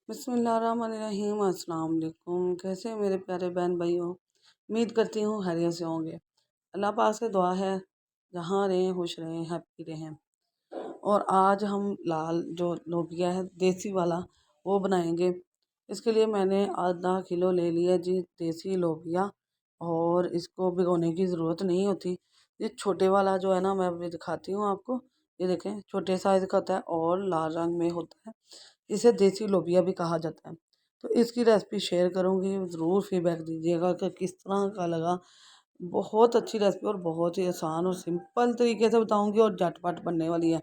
बिस्मिल्लाहिर्रहमानिर्रहीम अस्सलाम वालेकुम। कैसे हैं मेरे प्यारे बहन भाइयों। उम्मीद करती हूँ खैरियत से होंगे। अल्लाह पाक से दुआ है जहाँ रहें खुश रहें हैप्पी रहें। और आज हम लाल जो लोबिया है देसी वाला वो बनाएंगे। इसके लिए मैंने आधा किलो ले लिया जी देसी लोबिया। और इसको भिगोने की ज़रूरत नहीं होती। ये छोटे वाला जो है ना, मैं अभी दिखाती हूँ आपको। ये देखें, छोटे साइज़ का होता है और लाल रंग में होता है। इसे देसी लोबिया भी कहा जाता है। तो इसकी रेसिपी शेयर करूँगी, ज़रूर फीडबैक दीजिएगा कि किस तरह का लगा। बहुत अच्छी रेसिपी और बहुत ही आसान और सिंपल तरीके से बताऊँगी और झटपट बनने वाली है।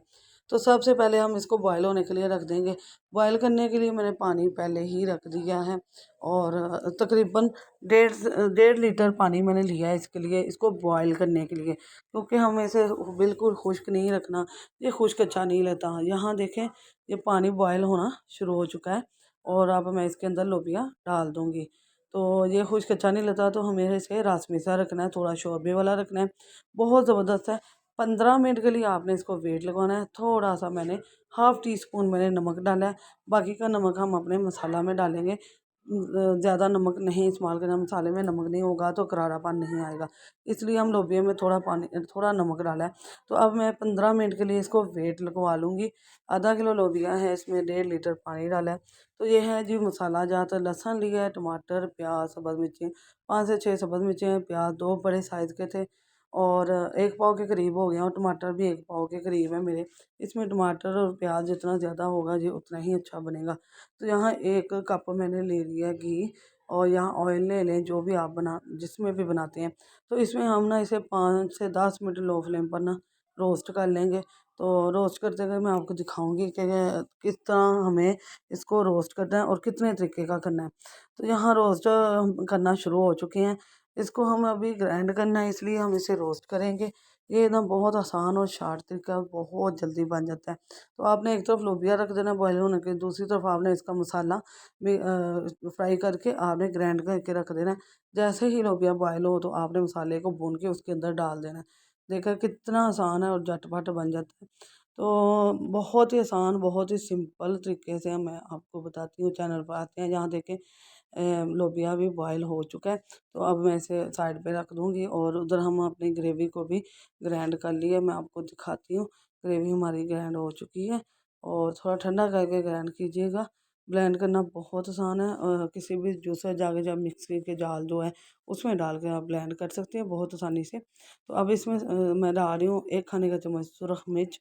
तो सबसे पहले हम इसको बॉयल होने के लिए रख देंगे। बॉयल करने के लिए मैंने पानी पहले ही रख दिया है। और तकरीबन डेढ़ डेढ़ लीटर पानी मैंने लिया है इसके लिए, इसको बॉयल करने के लिए, क्योंकि हमें इसे बिल्कुल खुश्क नहीं रखना। ये खुश्क अच्छा नहीं लगता। यहाँ देखें, ये पानी बॉयल होना शुरू हो चुका है और अब मैं इसके अंदर लोबिया डाल दूँगी। तो ये खुश्क अच्छा नहीं लगता, तो हमें इसे रासमी सा रखना है, थोड़ा शोरबे वाला रखना है। बहुत ज़बरदस्त है। 15 मिनट के लिए आपने इसको वेट लगवाना है। थोड़ा सा मैंने हाफ़ टी स्पून मैंने नमक डाला है। बाकी का नमक हम अपने मसाला में डालेंगे। ज़्यादा नमक नहीं इस्तेमाल करना। मसाले में नमक नहीं होगा तो करारापन नहीं आएगा, इसलिए हम लोबिया में थोड़ा नमक डाला है। तो अब मैं 15 मिनट के लिए इसको वेट लगवा लूँगी। आधा किलो लोबिया है, इसमें 1.5 लीटर पानी डाला है। तो ये है जी मसाला जात। लहसुन लिया है, टमाटर, प्याज, सब्ज़ मिर्ची, 5 से 6 सब्ज़ मिर्ची हैं, प्याज 2 बड़े साइज़ के थे और 1 पाव के करीब हो गए हैं। और टमाटर भी 1 पाव के करीब है मेरे। इसमें टमाटर और प्याज जितना ज़्यादा होगा जी उतना ही अच्छा बनेगा। तो यहाँ 1 कप मैंने ले लिया घी। और यहाँ ऑयल ले लें, जो भी आप जिसमें भी बनाते हैं। तो इसमें हम ना इसे 5 से 10 मिनट लो फ्लेम पर ना रोस्ट कर लेंगे। तो रोस्ट करते हुए मैं आपको दिखाऊंगी कि किस तरह हमें इसको रोस्ट करना है और कितने तरीके का करना है। तो यहाँ रोस्ट हम करना शुरू हो चुके हैं। इसको हम अभी ग्राइंड करना है, इसलिए हम इसे रोस्ट करेंगे। ये ना बहुत आसान और शार्ट तरीका है, बहुत जल्दी बन जाता है। तो आपने एक तरफ लोबिया रख देना बॉयल होने के, दूसरी तरफ आपने इसका मसाला भी फ्राई करके आपने ग्राइंड करके रख देना है। जैसे ही लोबिया बॉयल हो तो आपने मसाले को भून के उसके अंदर डाल देना है। देखा कितना आसान है और झटपट बन जाता है। तो बहुत ही आसान, बहुत ही सिंपल तरीके से मैं आपको बताती हूँ। चैनल पर आते हैं, जहाँ देखें लोबिया भी बॉयल हो चुका है। तो अब मैं इसे साइड पे रख दूँगी और उधर हम अपनी ग्रेवी को भी ग्राइंड कर लिया। मैं आपको दिखाती हूँ। ग्रेवी हमारी ग्राइंड हो चुकी है और थोड़ा ठंडा करके ग्राइंड कीजिएगा। ब्लेंड करना बहुत आसान है। किसी भी जूसर जाके जब मिक्सी के जाल जो है उसमें डाल के आप ब्लेंड कर सकते हैं बहुत आसानी से। तो अब इसमें मैं डाल रही हूँ 1 खाने का चम्मच सुरख मिर्च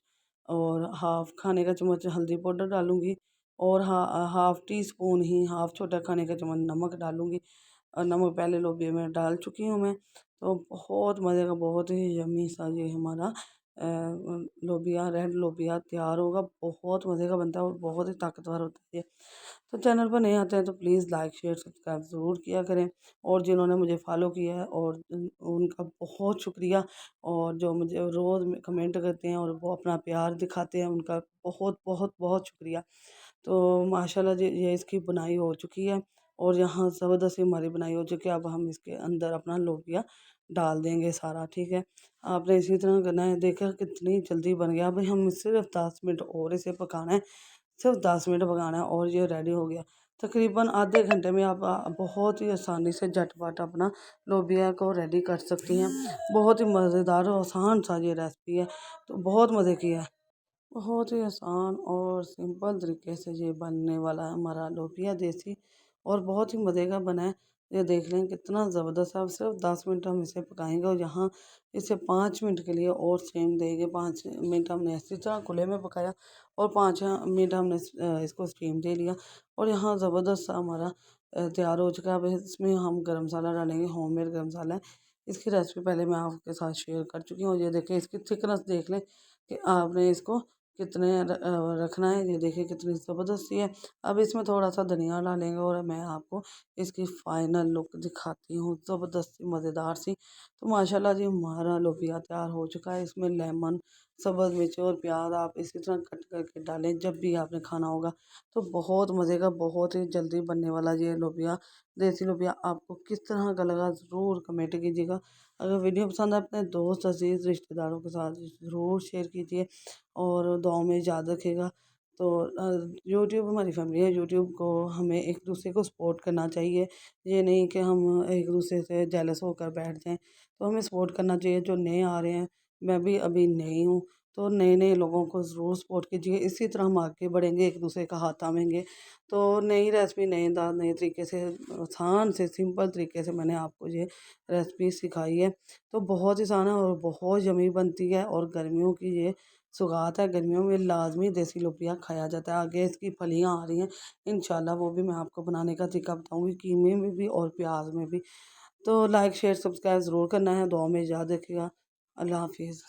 और हाफ़ खाने का चम्मच हल्दी पाउडर डालूँगी। और हाफ़ टी स्पून ही, हाफ़ छोटा खाने का चम्मच नमक डालूँगी। और नमक पहले लोबिया में डाल चुकी हूँ मैं। तो बहुत मज़े का, बहुत ही यम्मी सा ये हमारा लोबिया, रेड लोबिया तैयार होगा। बहुत मज़े का बनता है और बहुत ही ताकतवर होता है ये। तो चैनल पर नए आते हैं तो प्लीज़ लाइक शेयर सब्सक्राइब ज़रूर किया करें। और जिन्होंने मुझे फॉलो किया है और उनका बहुत शुक्रिया। और जो मुझे रोज़ में कमेंट करते हैं और वो अपना प्यार दिखाते हैं, उनका बहुत बहुत बहुत शुक्रिया। तो माशाल्लाह जी ये इसकी बुनाई हो चुकी है और यहाँ ज़बरदस्ती हमारी बुनाई हो चुकी है। अब हम इसके अंदर अपना लोबिया डाल देंगे सारा, ठीक है। आपने इसी तरह करना है। देखा कितनी जल्दी बन गया। अभी हम सिर्फ 10 मिनट और इसे पकाना है। सिर्फ 10 मिनट पकाना है और ये रेडी हो गया। तकरीबन आधे घंटे में आप बहुत ही आसानी से झटपट अपना लोबिया को रेडी कर सकती हैं। बहुत ही मज़ेदार और आसान सा ये रेसिपी है। तो बहुत मज़े की है। बहुत ही आसान और सिंपल तरीके से ये बनने वाला है हमारा लोबिया देसी। और बहुत ही मज़े का बना है। ये देख लें कितना ज़बरदस्त है। अब सिर्फ 10 मिनट हम इसे पकाएंगे और यहाँ इसे 5 मिनट के लिए और स्टीम देंगे। 5 मिनट हमने इसी तरह खुले में पकाया और 5 मिनट हमने इसको स्टीम दे लिया। और यहाँ ज़बरदस्त सा हमारा तैयार हो चुका है। अब इसमें हम गर्म मसाला डालेंगे, होममेड गर्म मसाला है। इसकी रेसिपी पहले मैं आपके साथ शेयर कर चुकी हूँ। ये देखें, इसकी थिकनेस देख लें कि आपने इसको कितने रखना है। ये देखिए कितनी ज़बरदस्ती है। अब इसमें थोड़ा-सा धनिया डालेंगे और मैं आपको इसकी फ़ाइनल लुक दिखाती हूँ, ज़बरदस्ती मज़ेदार सी। तो माशाल्लाह जी हमारा लोबिया तैयार हो चुका है। इसमें लेमन, सब्ज़ मिर्च और प्याज़ आप इसी तरह कट करके डालें जब भी आपने खाना होगा। तो बहुत मज़े का, बहुत ही जल्दी बनने वाला ये लोबिया, देसी लोबिया आपको किस तरह का लगा ज़रूर कमेंट कीजिएगा। अगर वीडियो पसंद आए अपने दोस्त, अज़ीज़, रिश्तेदारों के साथ ज़रूर शेयर कीजिए और दुआओं में याद रखिएगा। तो यूट्यूब हमारी फैमिली है, यूट्यूब को हमें एक दूसरे को सपोर्ट करना चाहिए। ये नहीं कि हम एक दूसरे से जेलस होकर बैठ जाएं। तो हमें सपोर्ट करना चाहिए। जो नए आ रहे हैं, मैं भी अभी नई हूँ, तो नए नए लोगों को ज़रूर सपोर्ट कीजिए। इसी तरह हम आगे बढ़ेंगे, एक दूसरे का हाथ थामेंगे। तो नई रेसिपी नए अंदाज नए तरीके से आसान से सिंपल तरीके से मैंने आपको ये रेसिपी सिखाई है। तो बहुत ही आसान है और बहुत यमी बनती है, और गर्मियों की ये सौगात है। गर्मियों में लाजमी देसी लोबिया खाया जाता है। आगे इसकी फलियाँ आ रही हैं, इंशाल्लाह वो भी मैं आपको बनाने का तरीका बताऊंगी, कीमे में भी और प्याज में भी। तो लाइक शेयर सब्सक्राइब ज़रूर करना है। दुआ में याद रखिएगा। अल्लाह हाफिज़।